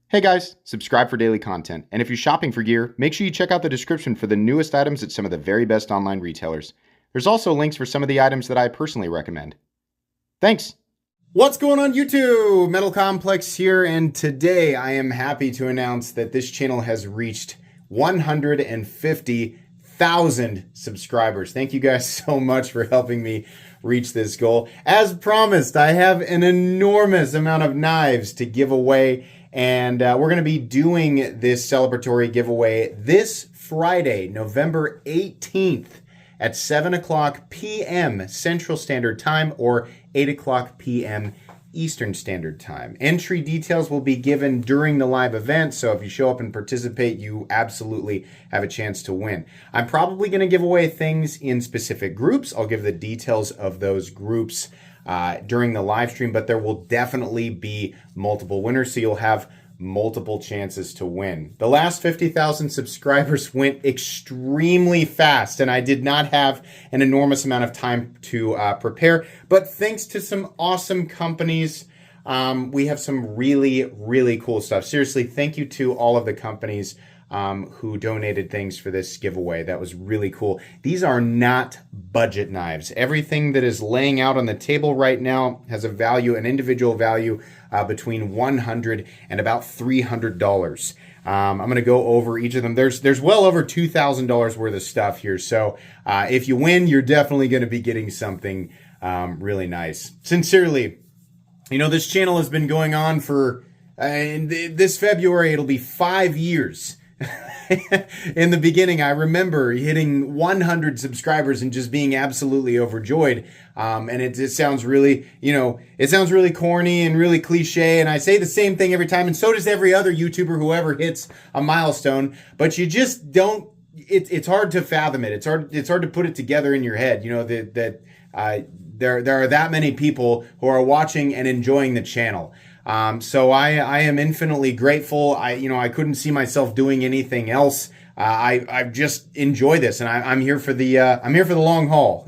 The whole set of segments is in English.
Hey guys, subscribe for daily content. And if you're shopping for gear, make sure you check out the description for the newest items at some of the very best online retailers. There's also links for some of the items that I personally recommend. Thanks! What's going on YouTube? Metal Complex here, and today I am happy to announce that this channel has reached 150,000 subscribers. Thank you guys so much for helping me reach this goal. As promised, I have an enormous amount of knives to give away. And we're going to be doing this celebratory giveaway this Friday, November 18th at 7 o'clock p.m. Central Standard Time or 8 o'clock p.m. Eastern Standard Time. Entry details will be given during the live event, so if you show up and participate, you absolutely have a chance to win. I'm probably going to give away things in specific groups. I'll give the details of those groups during the live stream, but there will definitely be multiple winners, so you'll have multiple chances to win. The last 50,000 subscribers went extremely fast, and I did not have an enormous amount of time to prepare, but thanks to some awesome companies, we have some really, really cool stuff. Seriously, thank you to all of the companies who donated things for this giveaway. That was really cool. These are not budget knives. Everything that is laying out on the table right now has a value, an individual value between $100 and about $300. I'm going to go over each of them. There's well over $2,000 worth of stuff here. So if you win, you're definitely going to be getting something really nice. Sincerely, you know, this channel has been going on for, this February, it'll be 5 years. In the beginning, I remember hitting 100 subscribers and just being absolutely overjoyed. And it sounds really, it sounds really corny and really cliche. And I say the same thing every time. And so does every other YouTuber who ever hits a milestone. But you just don't, it's hard to fathom it. It's hard to put it together in your head, that there are that many people who are watching and enjoying the channel. So I am infinitely grateful. I couldn't see myself doing anything else. I just enjoy this, and I'm here for the long haul.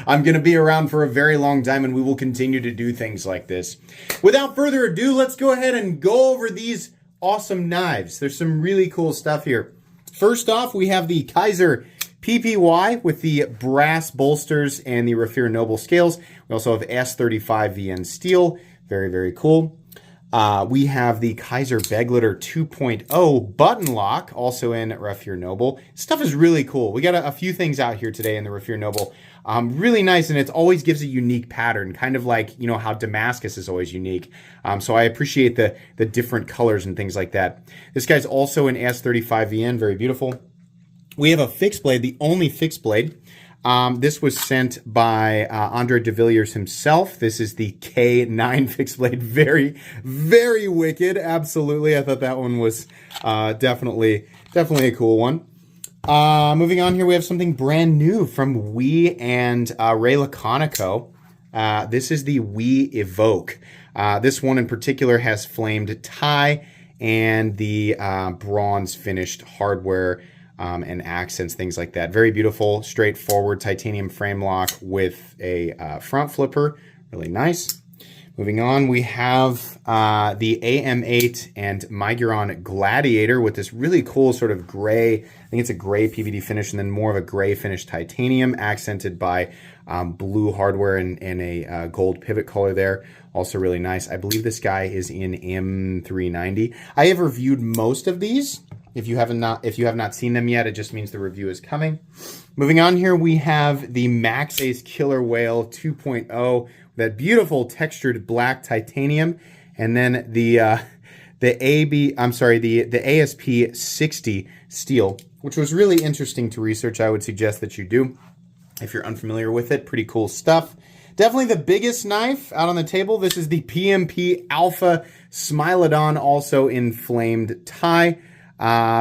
I'm going to be around for a very long time, and we will continue to do things like this. Without further ado, let's go ahead and go over these awesome knives. There's some really cool stuff here. First off, we have the Kizer PPY with the brass bolsters and the Raffir Noble scales. We also have S35 VN steel. Very, very cool. We have the Kizer Begleiter 2.0 button lock, also in Raffir Noble. Stuff is really cool. We got a few things out here today in the Raffir Noble. Really nice, and it always gives a unique pattern, kind of like, how Damascus is always unique. So I appreciate the different colors and things like that. This guy's also in S35 VN, very beautiful. We have a fixed blade, the only fixed blade. This was sent by Andre de Villiers himself. This is the K9 fixed blade. Very, very wicked. Absolutely. I thought that one was definitely a cool one. Moving on here, we have something brand new from WE and Ray Laconico. This is the WE Evoke. This one in particular has flamed tie and the bronze finished hardware and accents, things like that. Very beautiful, straightforward titanium frame lock with a front flipper. Really nice. Moving on, we have the AM8 and Miguron Gladiator with this really cool sort of gray, I think it's a gray PVD finish, and then more of a gray finished titanium accented by blue hardware and a gold pivot color there. Also really nice. I believe this guy is in M390. I have reviewed most of these. If you have not seen them yet, it just means the review is coming. Moving on here, we have the Max Ace Killer Whale 2.0, that beautiful textured black titanium, and then the ASP 60 steel, which was really interesting to research. I would suggest that you do if you're unfamiliar with it. Pretty cool stuff. Definitely the biggest knife out on the table. This is the PMP Alpha Smilodon, also in flamed tie.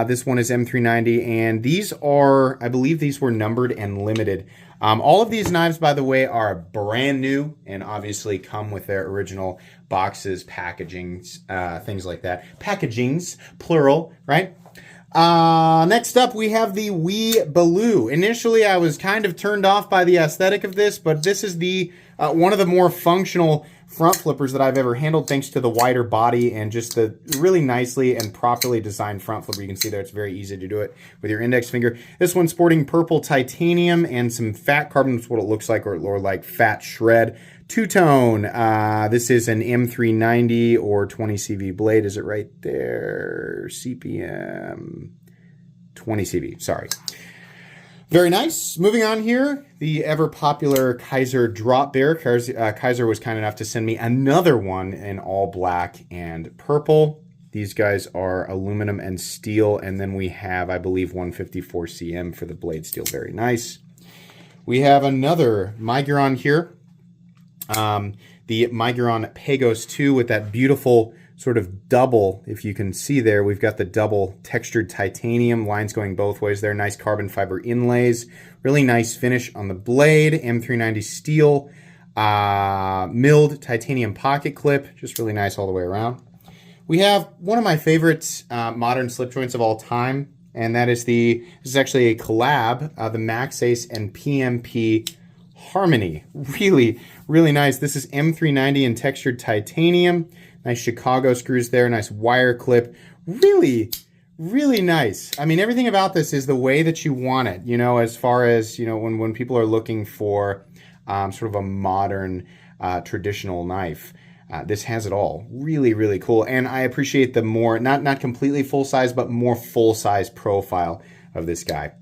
This one is M390, and these are, I believe these were numbered and limited. All of these knives, by the way, are brand new and obviously come with their original boxes, packagings, things like that. Packagings, plural, right? Next up, we have the WE Baloo. Initially, I was kind of turned off by the aesthetic of this, but this is the one of the more functional front flippers that I've ever handled, thanks to the wider body and just the really nicely and properly designed front flipper. You can see there it's very easy to do it with your index finger. This one's sporting purple titanium and some fat carbon. That's what it looks like, or like fat shred. Two-tone. This is an M390 or 20 CV blade. Is it right there? CPM 20 CV. Sorry. Very nice. Moving on here, the ever popular Kizer drop bear. Kizer was kind enough to send me another one in all black and purple. These guys are aluminum and steel, and then we have, I believe, 154 cm for the blade steel. Very nice. We have another Miguron here. The Miguron Pagos 2 with that beautiful sort of double, if you can see there, we've got the double textured titanium, lines going both ways there, nice carbon fiber inlays, really nice finish on the blade, M390 steel, milled titanium pocket clip, just really nice all the way around. We have one of my favorite modern slip joints of all time, and that is this is actually a collab, the MaxAce and PMP Harmony. Really, really nice. This is M390 in textured titanium. Nice Chicago screws there, nice wire clip. Really, really nice. I mean, everything about this is the way that you want it, you know, as far as, you know, when people are looking for sort of a modern traditional knife. This has it all. Really, really cool. And I appreciate the more, not completely full size, but more full size profile of this guy.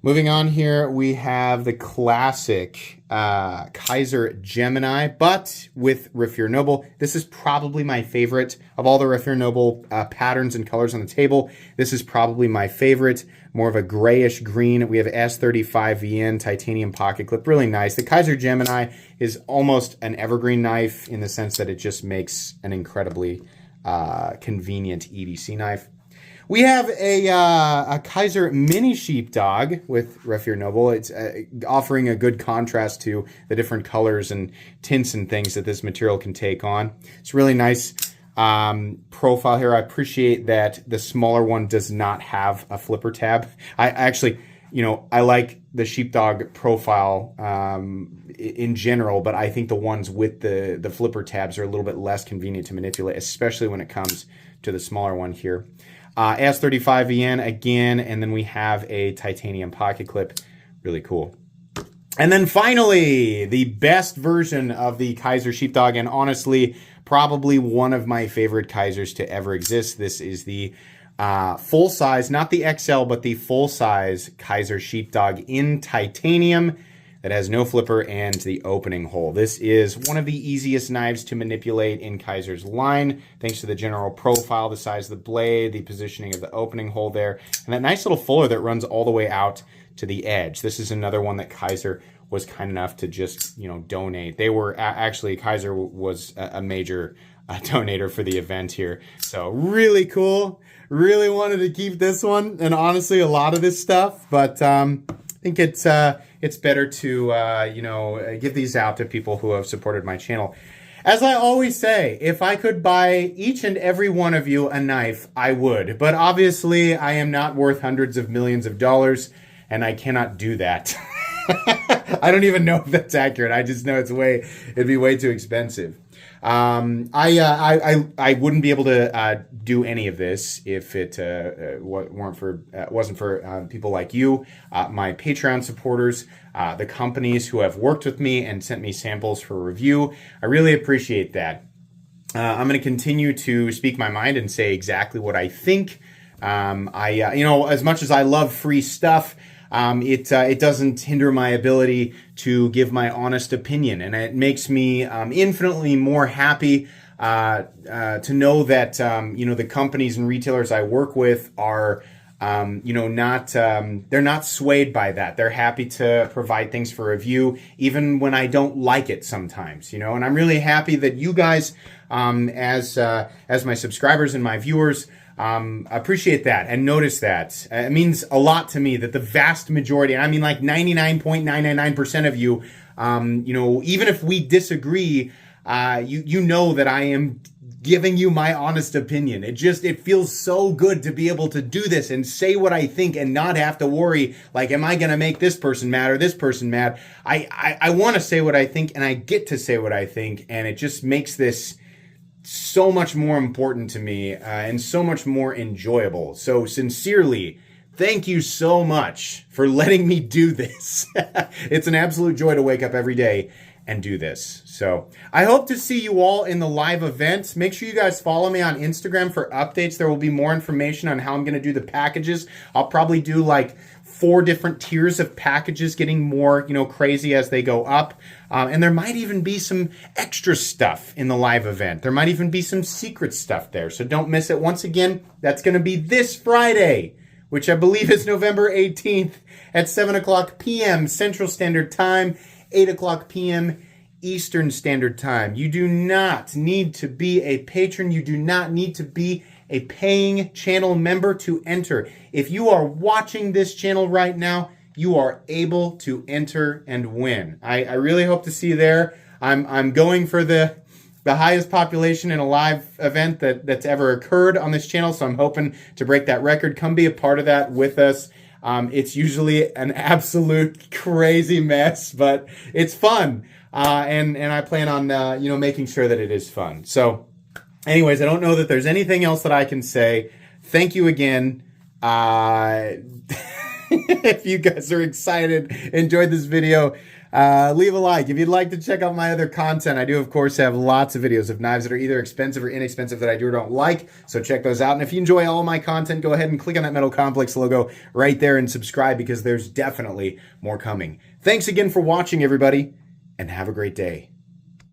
Moving on here, we have the classic Kizer Gemini, but with Raffir Noble. This is probably my favorite of all the Raffir Noble patterns and colors on the table. This is probably my favorite, more of a grayish green. We have S35VN titanium pocket clip, really nice. The Kizer Gemini is almost an evergreen knife in the sense that it just makes an incredibly convenient EDC knife. We have a Kizer Mini Sheepdog with Raffir Noble. It's offering a good contrast to the different colors and tints and things that this material can take on. It's really nice profile here. I appreciate that the smaller one does not have a flipper tab. I actually, you know, I like the Sheepdog profile in general, but I think the ones with the flipper tabs are a little bit less convenient to manipulate, especially when it comes to the smaller one here. S35VN again, and then we have a titanium pocket clip. Really cool. And then finally, the best version of the Kizer Sheepdog, and honestly, probably one of my favorite Kizers to ever exist. This is the full size, not the XL, but the full size Kizer Sheepdog in titanium that has no flipper and the opening hole. This is one of the easiest knives to manipulate in Kizer's line, thanks to the general profile, the size of the blade, the positioning of the opening hole there, and that nice little fuller that runs all the way out to the edge. This is another one that Kizer was kind enough to just, you know, donate. They were actually, Kizer was a major donator for the event here. So really cool. Really wanted to keep this one, and honestly, a lot of this stuff, but I think it's better to, you know, give these out to people who have supported my channel. As I always say, if I could buy each and every one of you a knife, I would. But obviously, I am not worth hundreds of millions of dollars, and I cannot do that. I don't even know if that's accurate. I just know it'd be way too expensive. I wouldn't be able to do any of this if it wasn't for people like you, my Patreon supporters, the companies who have worked with me and sent me samples for review. I really appreciate that. I'm going to continue to speak my mind and say exactly what I think. You know, as much as I love free stuff, it doesn't hinder my ability to give my honest opinion, and it makes me infinitely more happy to know that you know, the companies and retailers I work with are you know, they're not swayed by that. They're happy to provide things for review, even when I don't like it sometimes, you know. And I'm really happy that you guys, as my subscribers and my viewers, appreciate that and notice that. It means a lot to me that the vast majority, I mean like 99.999% of you, you know, even if we disagree, you know that I am giving you my honest opinion. It feels so good to be able to do this and say what I think and not have to worry, like, am I going to make this person mad or this person mad? I want to say what I think, and I get to say what I think, and it just makes this so much more important to me and so much more enjoyable. So sincerely, thank you so much for letting me do this. It's an absolute joy to wake up every day and do this. So I hope to see you all in the live event. Make sure you guys follow me on Instagram for updates. There will be more information on how I'm going to do the packages. I'll probably do like 4 different tiers of packages, getting more, crazy as they go up. And there might even be some extra stuff in the live event. There might even be some secret stuff there. So don't miss it. Once again, that's going to be this Friday, which I believe is November 18th at 7 o'clock p.m. Central Standard Time, 8 o'clock p.m. Eastern Standard Time. You do not need to be a patron. You do not need to be a paying channel member to enter. If you are watching this channel right now, you are able to enter and win. I really hope to see you there. I'm going for the highest population in a live event that's ever occurred on this channel, so I'm hoping to break that record. Come be a part of that with us. It's usually an absolute crazy mess, but it's fun. And I plan on, making sure that it is fun. So anyways, I don't know that there's anything else that I can say. Thank you again. If you guys are excited, enjoyed this video, leave a like. If you'd like to check out my other content, I do, of course, have lots of videos of knives that are either expensive or inexpensive that I do or don't like. So check those out. And if you enjoy all my content, go ahead and click on that Metal Complex logo right there and subscribe, because there's definitely more coming. Thanks again for watching, everybody, and have a great day.